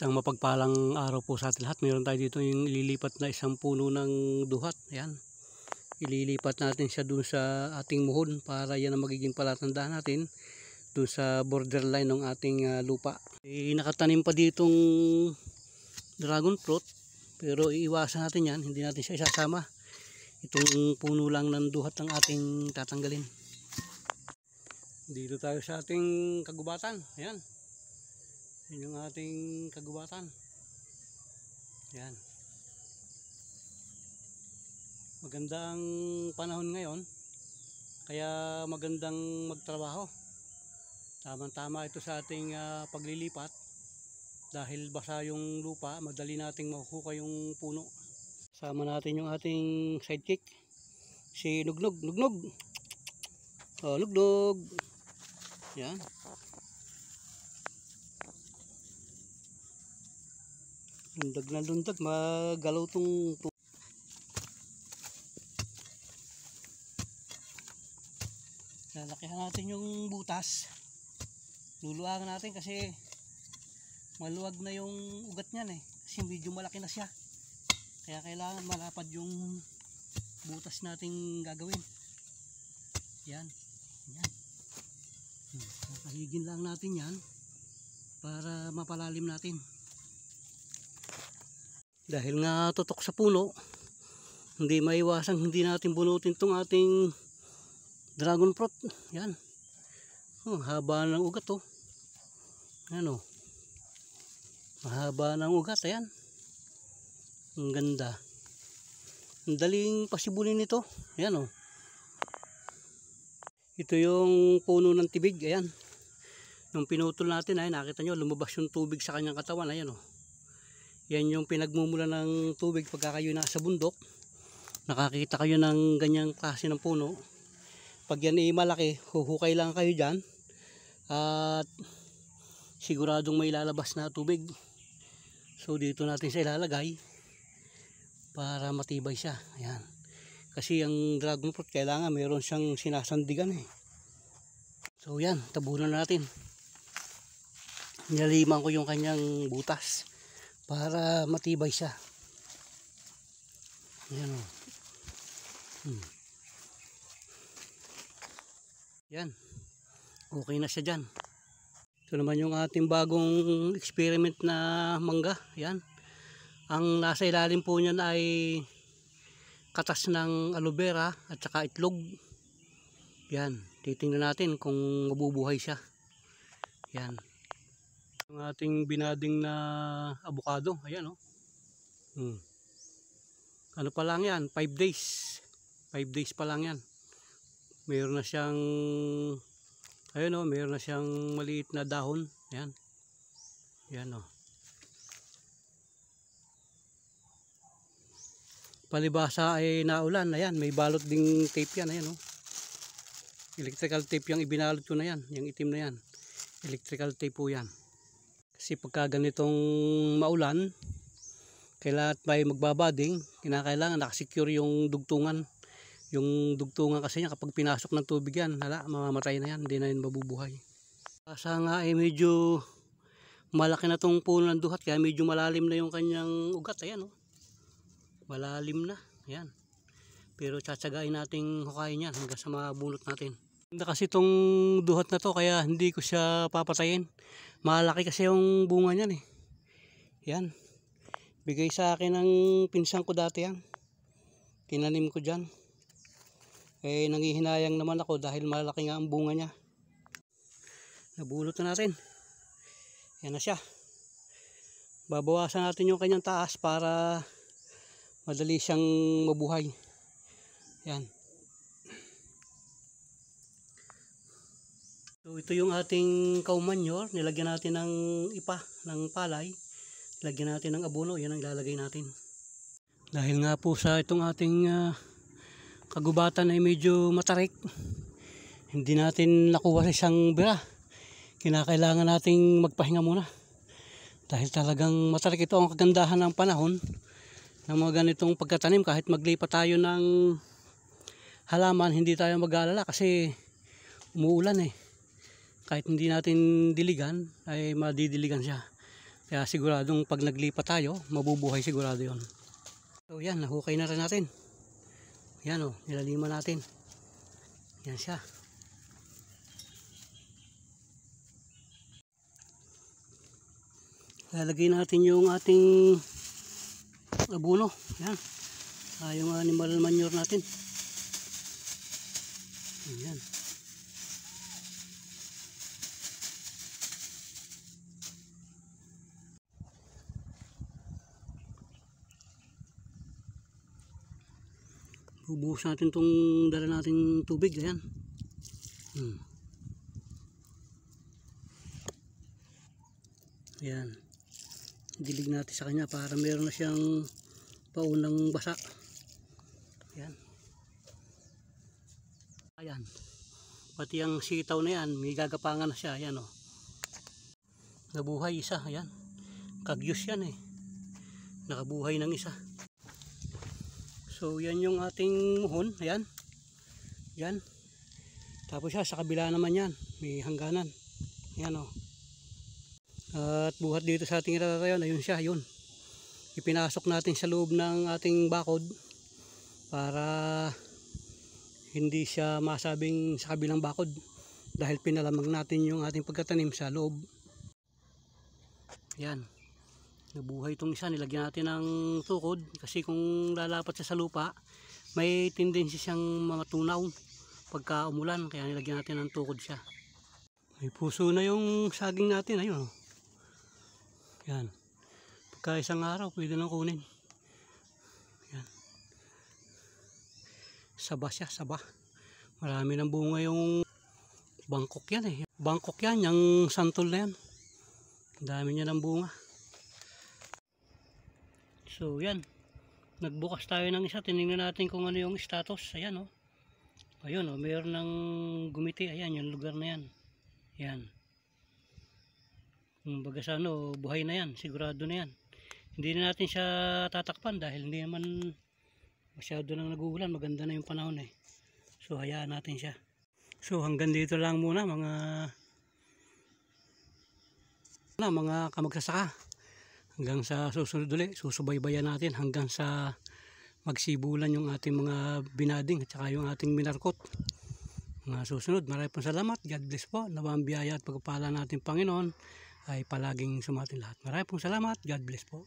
Isang mapagpalang araw po sa ating lahat. Mayroon tayo dito yung ililipat na isang puno ng duhat. Ayan. Ililipat natin siya dun sa ating muhon para yan ang magiging palatandaan natin dun sa borderline ng ating lupa. Nakatanim pa ditong dragon fruit pero iiwasan natin yan. Hindi natin siya isasama. Itong puno lang ng duhat ang ating tatanggalin. Dito tayo sa ating kagubatan. Ayan. Yan yung ating kagubatan. Yan. Magandang panahon ngayon. Kaya magandang magtrabaho. Tama-tama ito sa ating paglilipat. Dahil basa yung lupa, madali nating makukuha yung puno. Sama natin yung ating sidekick. Si Nugnog. Nugnog! Oh, Nugnog! Yan. Lundag na lundag, magalaw tong lalakihan natin yung butas. Luluwagan natin kasi maluwag na yung ugat niyan kasi medyo malaki na siya. Kaya kailangan malapad yung butas nating gagawin. Yan. Yan. Kakahigin lang natin yan para mapalalim natin. Dahil nga tutok sa puno, hindi maiwasan hindi natin bunutin tong ating dragon fruit. Yan. Oh, haba ng ugat oh. Ano? Mahaba ng ugat, ayan. Ang ganda. Ang daling pasibulin nito. Ayan oh. Ito yung puno ng tibig, ayan. Nung pinutol natin ay nakita nyo lumabas yung tubig sa kanyang katawan, ayan oh. Yan yung pinagmumula ng tubig pagka kayo nasa bundok. Nakakita kayo ng ganyang klase ng puno. Pag yan ay malaki, huhukay lang kayo dyan. At siguradong may lalabas na tubig. So dito natin siya ilalagay para matibay siya. Ayan. Kasi ang dragon fruit kailangan mayroon siyang sinasandigan So yan, tabunan natin. Nilaliman ko yung kanyang butas para matibay siya. Yan o. Yan. Okay na siya dyan. Ito naman yung ating bagong experiment na mangga. Yan. Ang nasa ilalim po niyan ay katas ng aloe vera at saka itlog. Yan. Titingnan natin kung mabubuhay siya. Yan. Yung ating binading na avocado, ayan oh. Ano pa lang yan, 5 days. 5 days pa lang yan. Mayroon na siyang ayun oh, mayroon na siyang maliit na dahon. Ayan. Ayan oh. Palibasa ay naulan, ayan, may balot ding tape yan, ayan oh. Electrical tape yung ibinalot ko na yan, yung itim na yan. Electrical tape po yan. Kasi pagka ganitong maulan, kailangan may magbabading, kinakailangan nakasecure yung dugtungan. Yung dugtungan kasi niya kapag pinasok ng tubig yan, hala, mamamatay na yan, hindi na yun mabubuhay. Asa nga ay medyo malaki na tong puno ng duhat, kaya medyo malalim na yung kanyang ugat, ayan oh. Malalim na, ayan. Pero tsatsagain nating hukayin yan hanggang sa mabunot natin. Ganda kasi itong duhat na to kaya hindi ko siya papatayin. Malaki kasi yung bunga niyan Yan. Bigay sa akin ng pinsan ko dati yan. Tinanim ko dyan. Nangihinayang naman ako dahil malaki nga ang bunga niya. Nabunot na natin. Yan na siya. Babawasan natin yung kanyang taas para madali siyang mabuhay. Yan. So ito yung ating cow manure. Nilagyan natin ng ipa, ng palay. Nilagyan natin ng abono. Yan ang ilalagay natin. Dahil nga po sa itong ating kagubatan ay medyo matarik. Hindi natin nakuha sa isang bira. Kinakailangan nating magpahinga muna. Dahil talagang matarik ito ang kagandahan ng panahon. Ng mga ganitong pagkatanim kahit maglipat tayo ng halaman, hindi tayo mag-aalala kasi umuulan kahit hindi natin diligan ay madidiligan siya. Kaya siguradong pag naglipat tayo, mabubuhay sigurado yon. So yan, nahukay na rin natin. Yan o, nilaliman natin. Yan siya. Lalagay natin yung ating abono. Yan. Yung animal manure natin. Yan. Bubuhos natin itong dala nating tubig. Ayan. Ayan. Dilig natin sa kanya para meron na siyang paunang basa. Ayan. Ayan. Pati ang sitaw na yan, may gagapangan na siya. Ayan o. Nabuhay isa. Ayan. Kagyos yan eh. Nakabuhay ng isa. So yan yung ating muhon. Ayan. Yan. Tapos siya sa kabila naman yan. May hangganan. Ayan o. At buhat dito sa ating irararayon. Ayun siya. Ayun. Ipinasok natin sa loob ng ating bakod. Para hindi siya masabing sa kabilang bakod. Dahil pinalamang natin yung ating pagkatanim sa loob. Ayan. Nabuhay itong isa, nilagyan natin ng tukod kasi kung lalapat siya sa lupa may tendency siyang matunaw pagka umulan, kaya nilagyan natin ng tukod siya. May puso na yung saging natin, ayun. Yan. Pagka isang araw pwede nang kunin. Yan. Saba siya, saba. Marami ng bunga yung Bangkok yan eh. Bangkok yan, yung santol na yan. Ang dami niya ng bunga. So yan, nagbukas tayo ng isa, tinignan natin kung ano yung status. Ayan o, ayun o, mayroon ng gumiti. Ayan, yung lugar na yan. Yan, baga sa ano, buhay na yan, sigurado na yan. Hindi na natin siya tatakpan dahil hindi naman masyado nang nag-uulan, maganda na yung panahon eh. So hayaan natin siya. So hanggang dito lang muna mga kamagsasaka. Hanggang sa susunod ulit, susubaybayan natin hanggang sa magsibulan yung ating mga binading at saka yung ating minarkot. Mga susunod, maraming pong salamat. God bless po. Nawang biyaya at pagpapala natin Panginoon ay palaging sumatin lahat. Maraming pong salamat. God bless po.